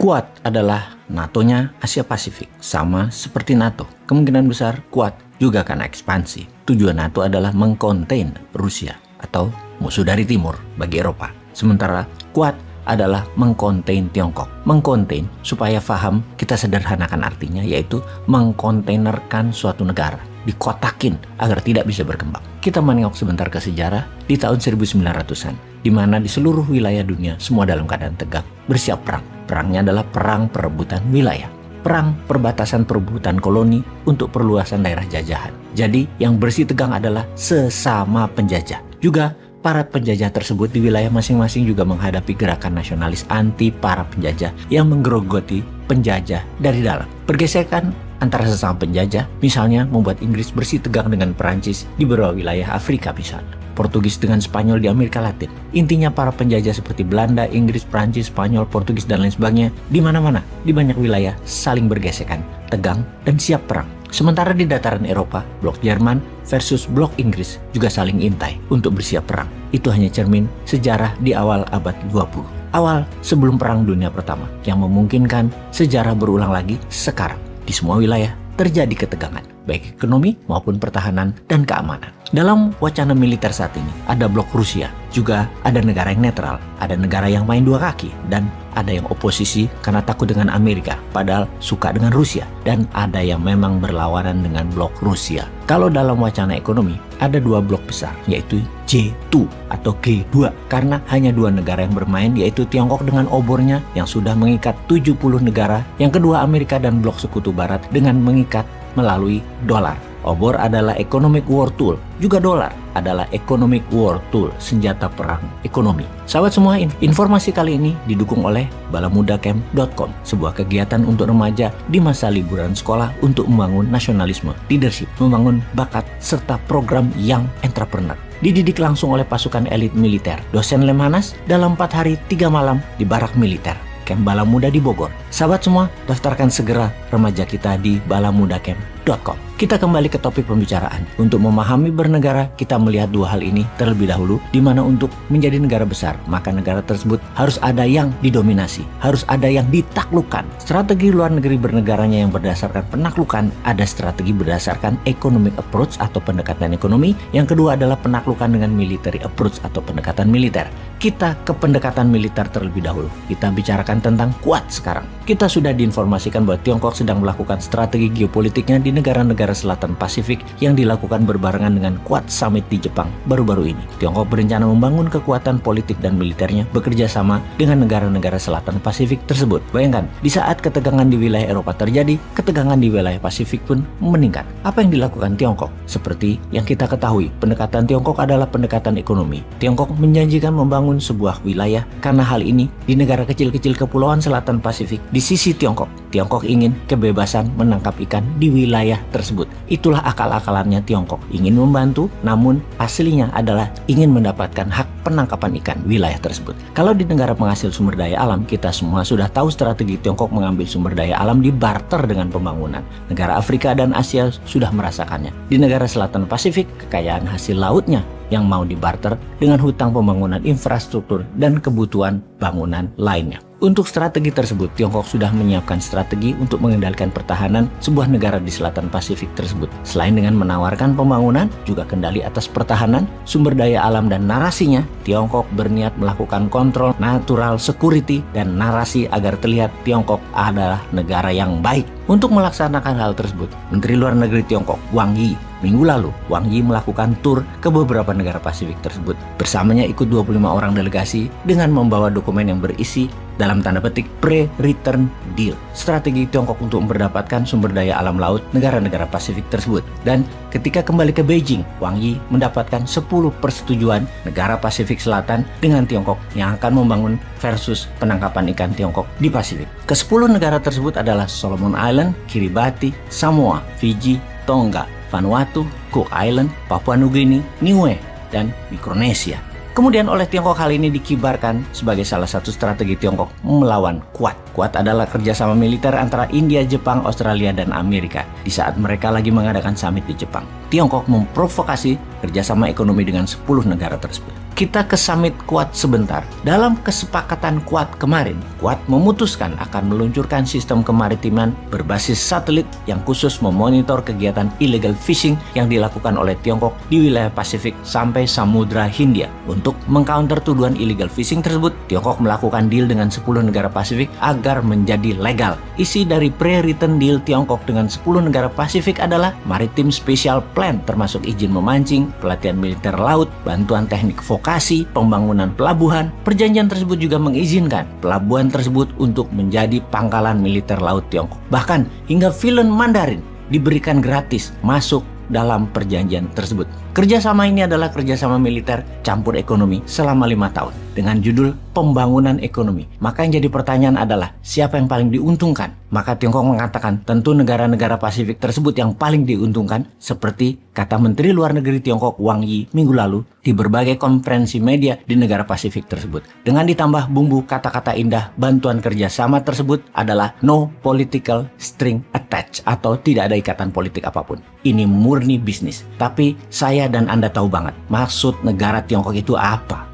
Quad adalah NATO-nya Asia Pasifik, sama seperti NATO. Kemungkinan besar Quad juga akan ekspansi. Tujuan NATO adalah mengkonten Rusia atau musuh dari timur bagi Eropa. Sementara Quad adalah mengkonten Tiongkok. Mengkonten, supaya paham, kita sederhanakan artinya, yaitu mengkontainerkan suatu negara, dikotakin agar tidak bisa berkembang. Kita menengok sebentar ke sejarah di tahun 1900-an, di mana di seluruh wilayah dunia semua dalam keadaan tegang, bersiap perang. Perangnya adalah perang perebutan wilayah. Perang perbatasan perebutan koloni untuk perluasan daerah jajahan. Jadi yang bersih tegang adalah sesama penjajah. Juga para penjajah tersebut di wilayah masing-masing juga menghadapi gerakan nasionalis anti para penjajah yang menggerogoti penjajah dari dalam. Pergesekan antara sesama penjajah misalnya membuat Inggris bersih tegang dengan Perancis di beberapa wilayah Afrika misalnya. Portugis dengan Spanyol di Amerika Latin. Intinya para penjajah seperti Belanda, Inggris, Prancis, Spanyol, Portugis, dan lain sebagainya di mana-mana, di banyak wilayah saling bergesekan, tegang, dan siap perang. Sementara di dataran Eropa, blok Jerman versus blok Inggris juga saling intai untuk bersiap perang. Itu hanya cermin sejarah di awal abad 20. Awal sebelum Perang Dunia Pertama yang memungkinkan sejarah berulang lagi sekarang. Di semua wilayah terjadi ketegangan, baik ekonomi maupun pertahanan dan keamanan. Dalam wacana militer saat ini, ada blok Rusia, juga ada negara yang netral, ada negara yang main dua kaki, dan ada yang oposisi karena takut dengan Amerika, padahal suka dengan Rusia, dan ada yang memang berlawanan dengan blok Rusia. Kalau dalam wacana ekonomi, ada dua blok besar, yaitu G2 atau G2, karena hanya dua negara yang bermain, yaitu Tiongkok dengan obornya yang sudah mengikat 70 negara, yang kedua Amerika dan blok Sekutu Barat dengan mengikat melalui dolar. Obor adalah economic war tool, juga dolar adalah economic war tool, senjata perang ekonomi. Sahabat semua, informasi kali ini didukung oleh balamudacamp.com, sebuah kegiatan untuk remaja di masa liburan sekolah untuk membangun nasionalisme, leadership, membangun bakat, serta program young entrepreneur. Dididik langsung oleh pasukan elit militer, dosen Lemhanas dalam 4 hari 3 malam di barak militer. Camp Bala Muda di Bogor. Sahabat semua, daftarkan segera remaja kita di balamudacamp.com. Kita kembali ke topik pembicaraan. Untuk memahami bernegara, kita melihat dua hal ini terlebih dahulu, di mana untuk menjadi negara besar, maka negara tersebut harus ada yang didominasi, harus ada yang ditaklukkan. Strategi luar negeri bernegaranya yang berdasarkan penaklukan, ada strategi berdasarkan economic approach atau pendekatan ekonomi, yang kedua adalah penaklukan dengan military approach atau pendekatan militer. Kita ke pendekatan militer terlebih dahulu. Kita bicarakan tentang Quad sekarang. Kita sudah diinformasikan bahwa Tiongkok sedang melakukan strategi geopolitiknya di negara-negara selatan Pasifik yang dilakukan berbarengan dengan Quad Summit di Jepang baru-baru ini. Tiongkok berencana membangun kekuatan politik dan militernya bekerja sama dengan negara-negara selatan Pasifik tersebut. Bayangkan, di saat ketegangan di wilayah Eropa terjadi, ketegangan di wilayah Pasifik pun meningkat. Apa yang dilakukan Tiongkok? Seperti yang kita ketahui, pendekatan Tiongkok adalah pendekatan ekonomi. Tiongkok menjanjikan membangun sebuah wilayah karena hal ini di negara kecil-kecil kepulauan selatan Pasifik di sisi Tiongkok. Tiongkok ingin kebebasan menangkap ikan di wilayah tersebut. Itulah akal-akalannya Tiongkok. Ingin membantu, namun aslinya adalah ingin mendapatkan hak penangkapan ikan wilayah tersebut. Kalau di negara penghasil sumber daya alam, kita semua sudah tahu strategi Tiongkok mengambil sumber daya alam di barter dengan pembangunan. Negara Afrika dan Asia sudah merasakannya. Di negara selatan Pasifik, kekayaan hasil lautnya yang mau dibarter dengan hutang pembangunan infrastruktur dan kebutuhan bangunan lainnya. Untuk strategi tersebut, Tiongkok sudah menyiapkan strategi untuk mengendalikan pertahanan sebuah negara di selatan Pasifik tersebut. Selain dengan menawarkan pembangunan, juga kendali atas pertahanan, sumber daya alam dan narasinya, Tiongkok berniat melakukan kontrol natural security dan narasi agar terlihat Tiongkok adalah negara yang baik. Untuk melaksanakan hal tersebut, Menteri Luar Negeri Tiongkok, Wang Yi, minggu lalu, Wang Yi melakukan tur ke beberapa negara Pasifik tersebut. Bersamanya ikut 25 orang delegasi dengan membawa dokumen yang berisi dalam tanda petik pre-return deal, strategi Tiongkok untuk mendapatkan sumber daya alam laut negara-negara Pasifik tersebut. Dan ketika kembali ke Beijing, Wang Yi mendapatkan 10 persetujuan negara Pasifik Selatan dengan Tiongkok yang akan membangun versus penangkapan ikan Tiongkok di Pasifik. Ke-10 negara tersebut adalah Solomon Island, Kiribati, Samoa, Fiji, Tonga, Vanuatu, Cook Island, Papua Nugini, Niue, dan Mikronesia. Kemudian oleh Tiongkok hal ini dikibarkan sebagai salah satu strategi Tiongkok melawan Quad. Quad adalah kerjasama militer antara India, Jepang, Australia, dan Amerika di saat mereka lagi mengadakan summit di Jepang. Tiongkok memprovokasi kerjasama ekonomi dengan 10 negara tersebut. Kita ke summit Quad sebentar. Dalam kesepakatan Quad kemarin, Quad memutuskan akan meluncurkan sistem kemaritiman berbasis satelit yang khusus memonitor kegiatan illegal fishing yang dilakukan oleh Tiongkok di wilayah Pasifik sampai Samudra Hindia. Untuk mengcounter tuduhan illegal fishing tersebut, Tiongkok melakukan deal dengan 10 negara Pasifik agar menjadi legal. Isi dari pre-written deal Tiongkok dengan 10 negara Pasifik adalah Maritime Special Plan, termasuk izin memancing, pelatihan militer laut, bantuan teknik vokasi, pembangunan pelabuhan. Perjanjian tersebut juga mengizinkan pelabuhan tersebut untuk menjadi pangkalan militer laut Tiongkok. Bahkan hingga film Mandarin diberikan gratis masuk dalam perjanjian tersebut. Kerjasama ini adalah kerjasama militer campur ekonomi selama 5 tahun dengan judul pembangunan ekonomi. Maka yang jadi pertanyaan adalah siapa yang paling diuntungkan? Maka Tiongkok mengatakan tentu negara-negara Pasifik tersebut yang paling diuntungkan, seperti kata Menteri Luar Negeri Tiongkok Wang Yi minggu lalu di berbagai konferensi media di negara Pasifik tersebut. Dengan ditambah bumbu kata-kata indah, bantuan kerjasama tersebut adalah no political string attached, atau tidak ada ikatan politik apapun. Ini murni bisnis. Tapi saya dan Anda tahu banget maksud negara Tiongkok itu apa.